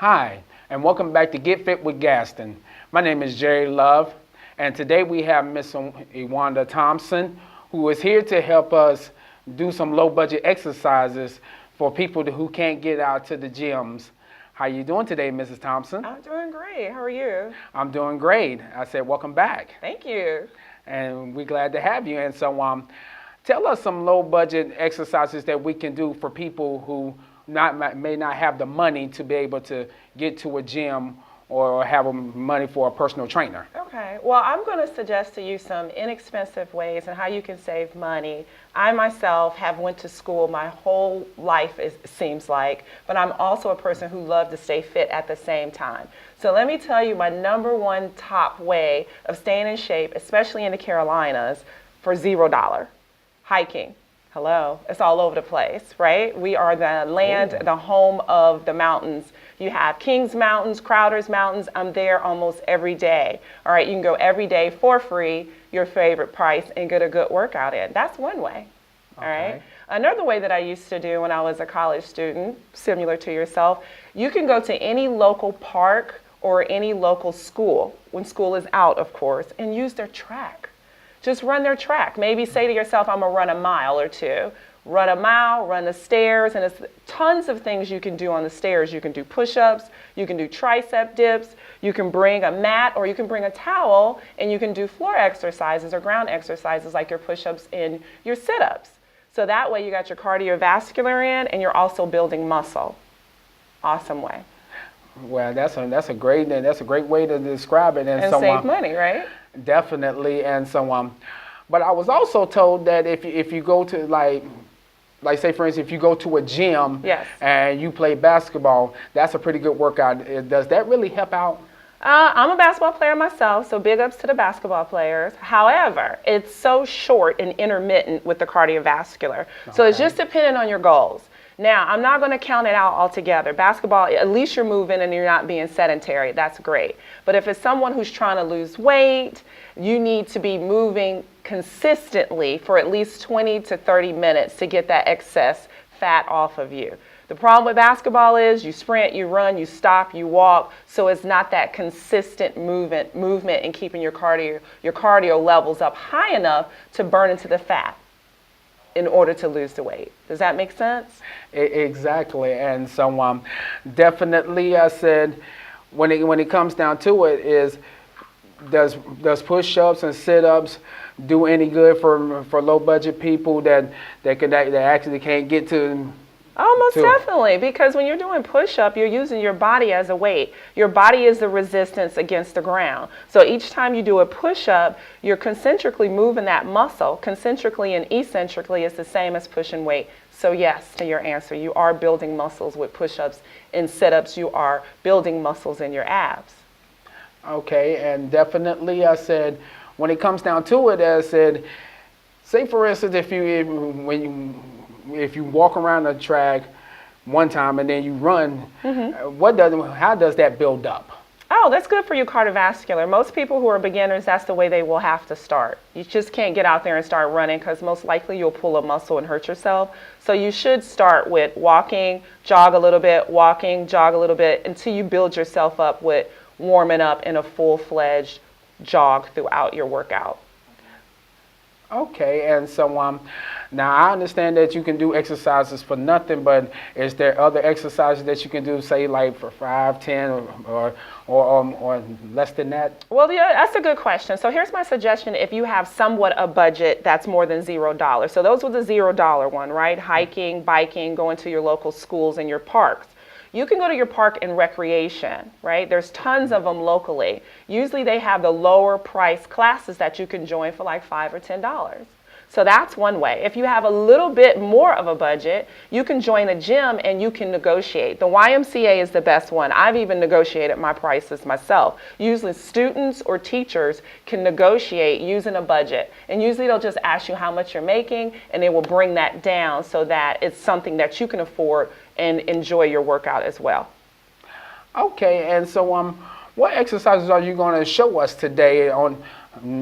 Hi, and welcome back to Get Fit with Gaston. My name is Jerry Love, and today we have Miss Iwanda Thompson, who is here to help us do some low-budget exercises for people who can't get out to the gyms. How you doing today, Mrs. Thompson? I'm doing great. How are you? I'm doing great. I said welcome back. Thank you. And we're glad to have you. And so tell us some low-budget exercises that we can do for people who may not have the money to be able to get to a gym or have money for a personal trainer. Okay. Well, I'm going to suggest to you some inexpensive ways and how you can save money. I myself have went to school my whole life, it seems like, but I'm also a person who loves to stay fit at the same time. So let me tell you my number one top way of staying in shape, especially in the Carolinas, for $0. Hiking. Hello, it's all over the place, right? We are the land, the home of the mountains. You have Kings Mountains, Crowder's Mountains. I'm there almost every day. All right, you can go every day for free, your favorite price, and get a good workout in. That's one way, all right? Another way that I used to do when I was a college student, similar to yourself, you can go to any local park or any local school, when school is out, of course, and use their track. Just run their track. Maybe say to yourself, I'm gonna run a mile or two. Run a mile, run the stairs, and there's tons of things you can do on the stairs. You can do push-ups, you can do tricep dips, you can bring a mat or you can bring a towel, and you can do floor exercises or ground exercises like your push-ups and your sit-ups. So that way you got your cardiovascular in and you're also building muscle. Awesome way. Well, that's a great way to describe it. And save money, right? Definitely. And so but I was also told that if you go to like say for instance, if you go to a gym, yes, and you play basketball, that's a pretty good workout. Does that really help out? I'm a basketball player myself, so big ups to the basketball players. However, it's so short and intermittent with the cardiovascular. So it's just dependent on your goals. Now, I'm not going to count it out altogether. Basketball, at least you're moving and you're not being sedentary. That's great. But if it's someone who's trying to lose weight, you need to be moving consistently for at least 20 to 30 minutes to get that excess fat off of you. The problem with basketball is you sprint, you run, you stop, you walk, so it's not that consistent movement and keeping your cardio levels up high enough to burn into the fat in order to lose the weight. Does that make sense? Exactly. And so definitely I said when it comes down to it is does push-ups and sit-ups do any good for low budget people that actually can't get to? Oh, most definitely, because when you're doing push-up, you're using your body as a weight. Your body is the resistance against the ground. So each time you do a push-up, you're concentrically moving that muscle. Concentrically and eccentrically is the same as pushing weight. So yes, to your answer, you are building muscles with push-ups and sit-ups. You are building muscles in your abs. Okay, and definitely I said, when it comes down to it, I said, say for instance, if you walk around the track one time and then you run, how does that build up? Oh, that's good for your cardiovascular. Most people who are beginners, that's the way they will have to start. You just can't get out there and start running because most likely you'll pull a muscle and hurt yourself. So you should start with walking, jog a little bit, walking, jog a little bit until you build yourself up with warming up in a full-fledged jog throughout your workout. Okay, and so now I understand that you can do exercises for nothing, but is there other exercises that you can do, say like for 5, 10, or less than that? Well, yeah, that's a good question. So here's my suggestion if you have somewhat a budget that's more than $0. So those were the $0 one, right? Hiking, biking, going to your local schools and your parks. You can go to your park and recreation, right? There's tons of them locally. Usually they have the lower price classes that you can join for like $5 or $10. So that's one way. If you have a little bit more of a budget, you can join a gym and you can negotiate. The YMCA is the best one. I've even negotiated my prices myself. Usually students or teachers can negotiate using a budget. And usually they'll just ask you how much you're making and they will bring that down so that it's something that you can afford and enjoy your workout as well. Okay, and so what exercises are you going to show us today on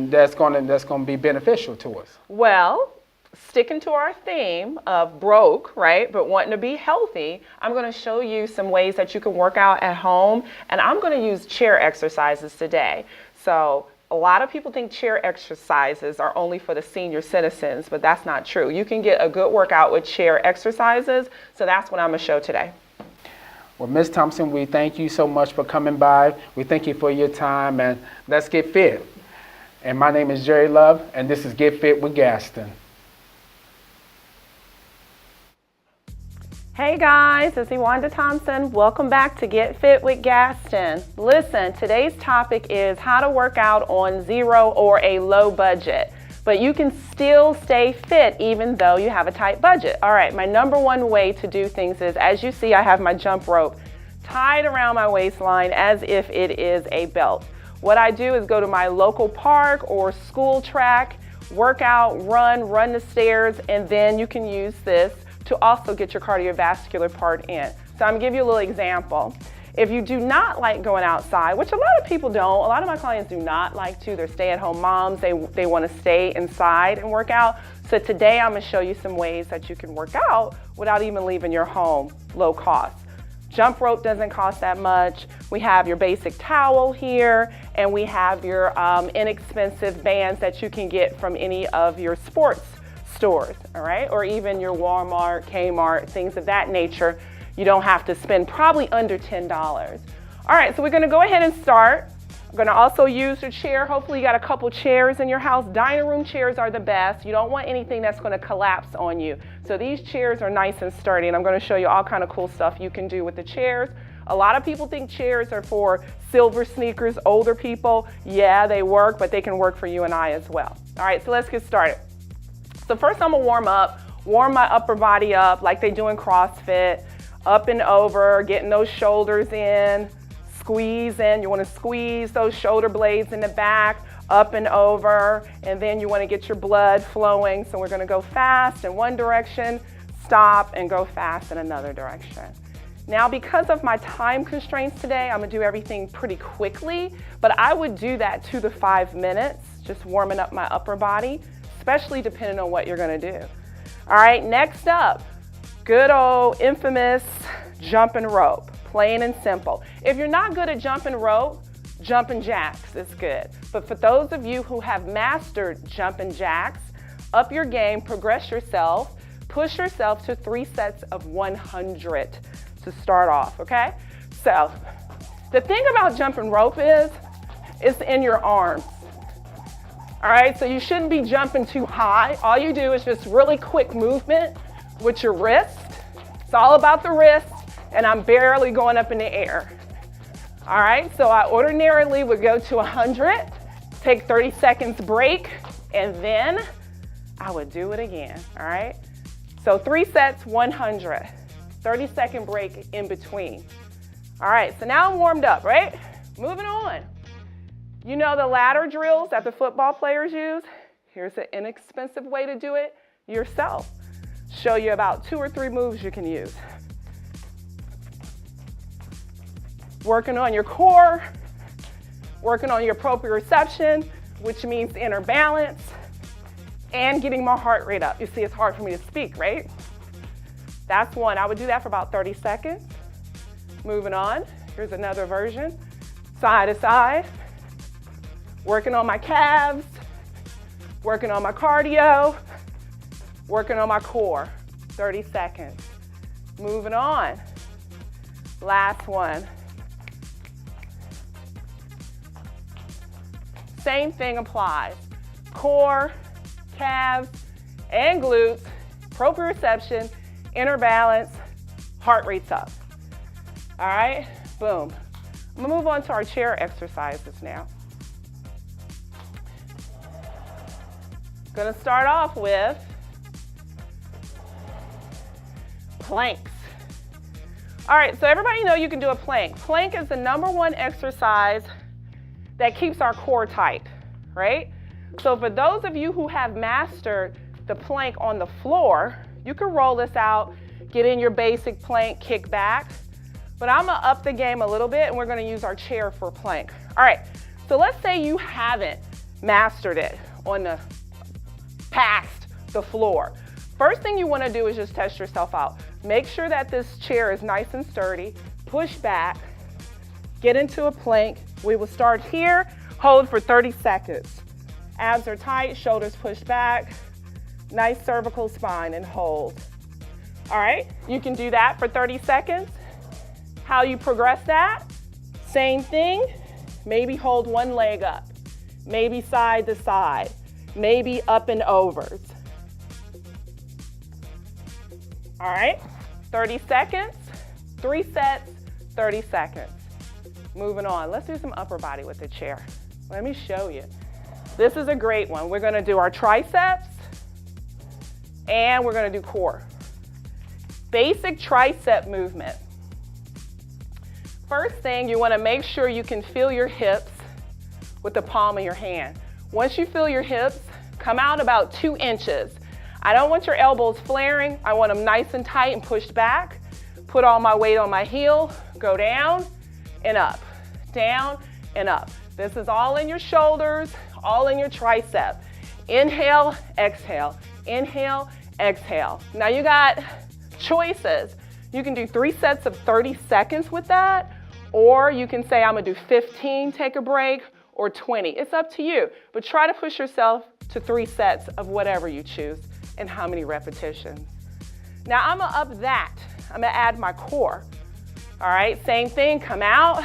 that's going to be beneficial to us? Well, sticking to our theme of broke, right, but wanting to be healthy, I'm going to show you some ways that you can work out at home, and I'm going to use chair exercises today. So a lot of people think chair exercises are only for the senior citizens, but that's not true. You can get a good workout with chair exercises, so that's what I'm going to show today. Well, Ms. Thompson, we thank you so much for coming by. We thank you for your time, and let's get fit. And my name is Jerry Love, and this is Get Fit with Gaston. Hey guys, it's Iwanda Thompson. Welcome back to Get Fit with Gaston. Listen, today's topic is how to work out on zero or a low budget, but you can still stay fit even though you have a tight budget. All right, my number one way to do things is, as you see, I have my jump rope tied around my waistline as if it is a belt. What I do is go to my local park or school track, work out, run the stairs, and then you can use this to also get your cardiovascular part in. So I'm gonna give you a little example. If you do not like going outside, which a lot of people don't, a lot of my clients do not like to, they're stay-at-home moms, they wanna stay inside and work out. So today I'm gonna show you some ways that you can work out without even leaving your home, low cost. Jump rope doesn't cost that much. We have your basic towel here, and we have your inexpensive bands that you can get from any of your sports stores, all right? Or even your Walmart, Kmart, things of that nature. You don't have to spend probably under $10. All right, so we're gonna go ahead and start. I'm gonna also use your chair. Hopefully you got a couple chairs in your house. Dining room chairs are the best. You don't want anything that's gonna collapse on you. So these chairs are nice and sturdy, and I'm gonna show you all kind of cool stuff you can do with the chairs. A lot of people think chairs are for silver sneakers, older people. Yeah, they work, but they can work for you and I as well. All right, so let's get started. So first I'm gonna warm my upper body up like they do in CrossFit, up and over, getting those shoulders in, squeeze in. You wanna squeeze those shoulder blades in the back, up and over, and then you wanna get your blood flowing. So we're gonna go fast in one direction, stop, and go fast in another direction. Now, because of my time constraints today, I'm gonna do everything pretty quickly, but I would do that 2 to 5 minutes, just warming up my upper body, especially depending on what you're gonna do. All right, next up, good old infamous jumping rope, plain and simple. If you're not good at jumping rope, jumping jacks is good. But for those of you who have mastered jumping jacks, up your game, progress yourself, push yourself to 3 sets of 100 to start off, okay? So the thing about jumping rope is it's in your arms. All right, so you shouldn't be jumping too high. All you do is just really quick movement with your wrist. It's all about the wrist, and I'm barely going up in the air. All right, so I ordinarily would go to 100, take 30 seconds break, and then I would do it again, all right? So 3 sets, 100, 30-second break in between. All right, so now I'm warmed up, right? Moving on. You know the ladder drills that the football players use? Here's an inexpensive way to do it yourself. Show you about 2 or 3 moves you can use. Working on your core, working on your proprioception, which means inner balance, and getting my heart rate up. You see, it's hard for me to speak, right? That's one. I would do that for about 30 seconds. Moving on. Here's another version. Side to side. Working on my calves, working on my cardio, working on my core. 30 seconds. Moving on. Last one. Same thing applies. Core, calves, and glutes, proprioception, inner balance, heart rate's up. All right, boom. I'm gonna move on to our chair exercises now. Gonna start off with planks. All right, so everybody know you can do a plank. Plank is the #1 exercise that keeps our core tight, right? So for those of you who have mastered the plank on the floor, you can roll this out, get in your basic plank, kick back. But I'm gonna up the game a little bit, and we're gonna use our chair for plank. All right, so let's say you haven't mastered it on the past the floor. First thing you want to do is just test yourself out. Make sure that this chair is nice and sturdy. Push back, get into a plank. We will start here, hold for 30 seconds. Abs are tight, shoulders pushed back, nice cervical spine, and hold. All right, you can do that for 30 seconds. How you progress that? Same thing, maybe hold one leg up, maybe side to side, maybe up and overs. All right, 30 seconds, 3 sets, 30 seconds. Moving on, let's do some upper body with the chair. Let me show you. This is a great one. We're gonna do our triceps and we're gonna do core. Basic tricep movement. First thing, you wanna make sure you can feel your hips with the palm of your hand. Once you feel your hips, come out about 2 inches. I don't want your elbows flaring. I want them nice and tight and pushed back. Put all my weight on my heel, go down and up, down and up. This is all in your shoulders, all in your tricep. Inhale, exhale, inhale, exhale. Now you got choices. You can do 3 sets of 30 seconds with that, or you can say I'm gonna do 15, take a break, or 20. It's up to you, but try to push yourself to 3 sets of whatever you choose and how many repetitions. Now I'm gonna up that. I'm gonna add my core. All right, same thing, come out,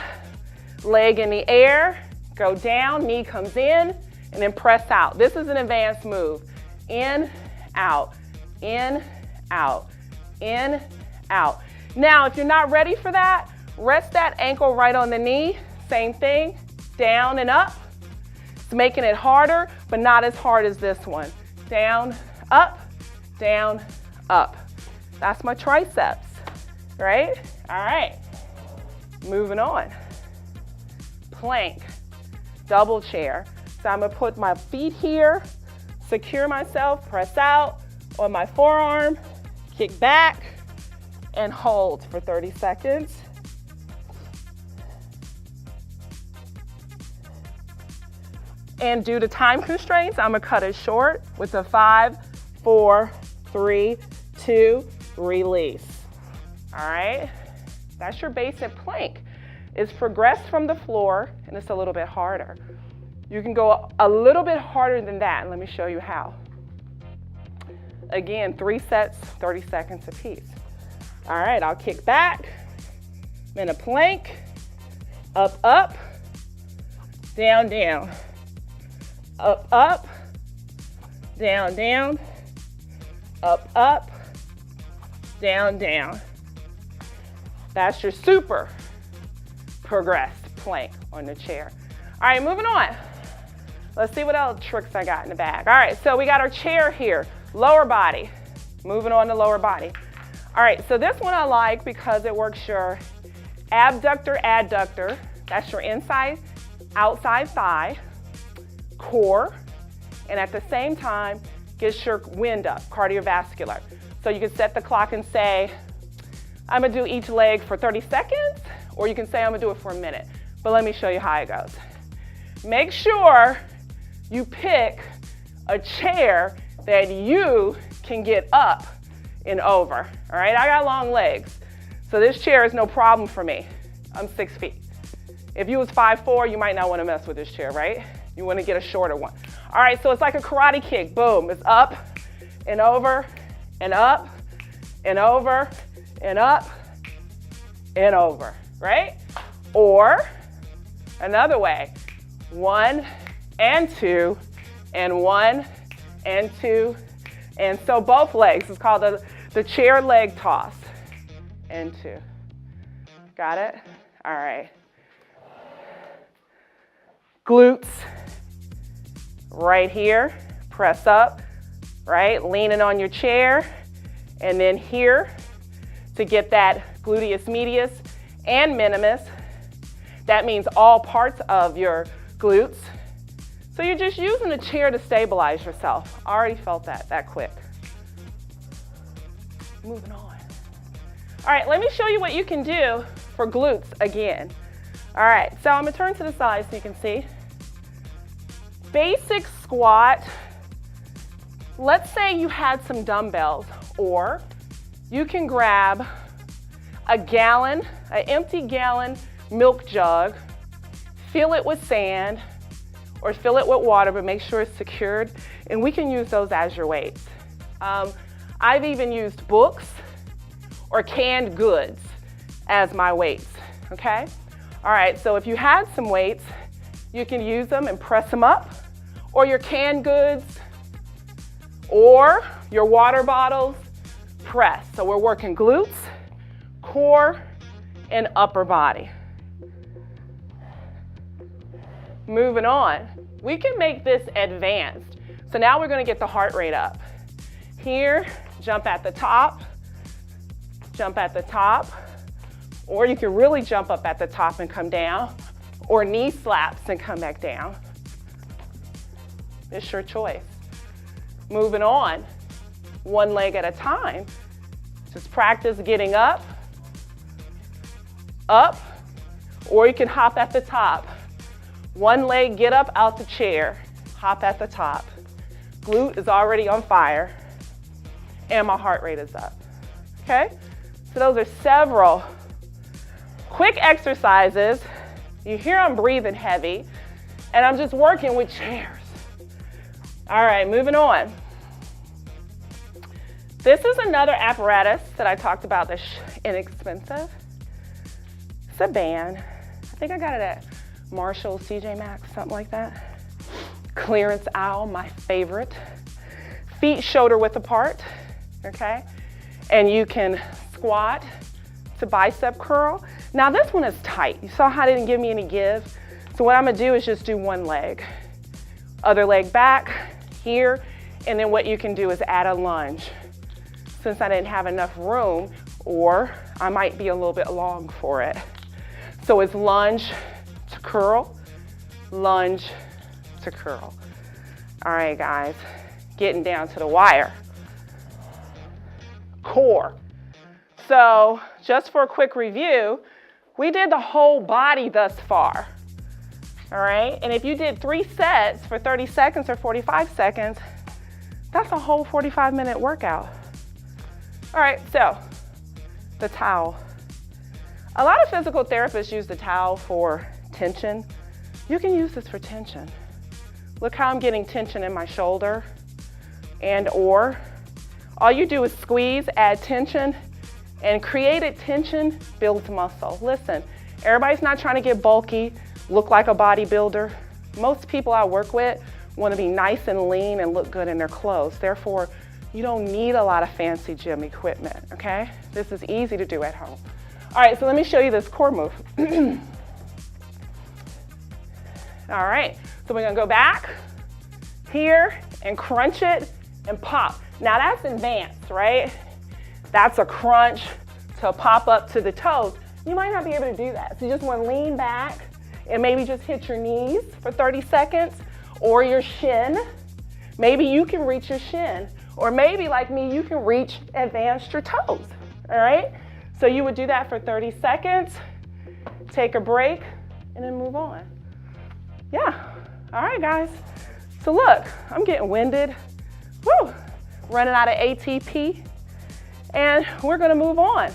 leg in the air, go down, knee comes in, and then press out. This is an advanced move. In, out, in, out, in, out. Now, if you're not ready for that, rest that ankle right on the knee. Same thing, down and up. It's making it harder, but not as hard as this one. Down, up, down, up. That's my triceps, right? All right, moving on. Plank, double chair. So I'm gonna put my feet here, secure myself, press out on my forearm, kick back, and hold for 30 seconds. And due to time constraints, I'm gonna cut it short with a 5, 4, 3, 2, release. All right, that's your basic plank. It's progressed from the floor and it's a little bit harder. You can go a little bit harder than that, and let me show you how. Again, 3 sets, 30 seconds apiece. All right, I'll kick back, then a plank, up, up, down, down, up, up, down, down, up, up, down, down. That's your super progressed plank on the chair. All right, moving on. Let's see what else tricks I got in the bag. All right, so we got our chair here, lower body. Moving on to lower body. All right, so this one I like because it works your abductor, adductor. That's your inside, outside thigh, core, and at the same time, gets your wind up, cardiovascular. So you can set the clock and say, I'm gonna do each leg for 30 seconds, or you can say I'm gonna do it for a minute. But let me show you how it goes. Make sure you pick a chair that you can get up and over, all right? I got long legs, so this chair is no problem for me. I'm 6 feet. If you was 5'4", you might not wanna mess with this chair, right? You wanna get a shorter one. All right, so it's like a karate kick, boom. It's up and over and up and over and up and over, right? Or another way, 1 and 2 and 1 and 2, and so both legs. It's called the chair leg toss. And 2. Got it? All right. Glutes, right here, press up, right? Leaning on your chair, and then here to get that gluteus medius and minimus. That means all parts of your glutes. So you're just using the chair to stabilize yourself. I already felt that quick. Moving on. All right, let me show you what you can do for glutes again. All right, so I'm gonna turn to the side so you can see. Basic squat, let's say you had some dumbbells, or you can grab a gallon, an empty gallon milk jug, fill it with sand or fill it with water, but make sure it's secured, and we can use those as your weights. I've even used books or canned goods as my weights, okay? All right, so if you had some weights, you can use them and press them up, or your canned goods, or your water bottles, press. So we're working glutes, core, and upper body. Moving on, we can make this advanced. So now we're gonna get the heart rate up. Here, jump at the top, or you can really jump up at the top and come down, or knee slaps and come back down. It's your choice. Moving on, one leg at a time. Just practice getting up, or you can hop at the top. One leg, get up out the chair, hop at the top. Glute is already on fire, and my heart rate is up, okay? So those are several quick exercises. You hear I'm breathing heavy, and I'm just working with chairs. All right, moving on. This is another apparatus that I talked about that's inexpensive. It's a band. I think I got it at Marshall, TJ Maxx, something like that. Clearance aisle, my favorite. Feet shoulder width apart, okay? And you can squat to bicep curl. Now this one is tight. You saw how it didn't give me any give? So what I'm gonna do is just do one leg. Other leg back, here, and then what you can do is add a lunge. Since I didn't have enough room, or I might be a little bit long for it. So it's lunge to curl, lunge to curl. All right, guys, getting down to the wire. Core. So just for a quick review, we did the whole body thus far. All right, and if you did 3 sets for 30 seconds or 45 seconds, that's a whole 45-minute workout. All right, so the towel. A lot of physical therapists use the towel for tension. You can use this for tension. Look how I'm getting tension in my shoulder, and or all you do is squeeze, add tension, and created tension builds muscle. Listen, everybody's not trying to get bulky, look like a bodybuilder. Most people I work with want to be nice and lean and look good in their clothes. Therefore, you don't need a lot of fancy gym equipment, okay? This is easy to do at home. All right, so let me show you this core move. All right, so we're gonna go back here and crunch it and pop. Now that's advanced, right? That's a crunch to pop up to the toes. You might not be able to do that. So you just wanna lean back and maybe just hit your knees for 30 seconds or your shin. Maybe you can reach your shin. Or maybe like me, you can reach advanced your toes, all right? So you would do that for 30 seconds, take a break, and then move on. Yeah, all right guys. So look, I'm getting winded. Woo, running out of ATP, and we're gonna move on.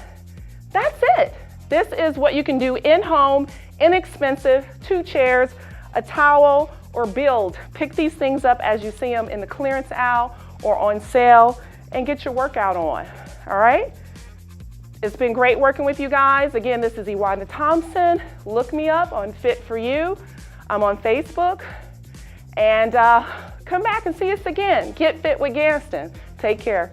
That's it. This is what you can do in home, inexpensive, 2 chairs, a towel, or build. Pick these things up as you see them in the clearance aisle or on sale and get your workout on, all right? It's been great working with you guys. Again, this is Iwanda Thompson. Look me up on Fit For You. I'm on Facebook. And come back and see us again. Get fit with Gaston. Take care.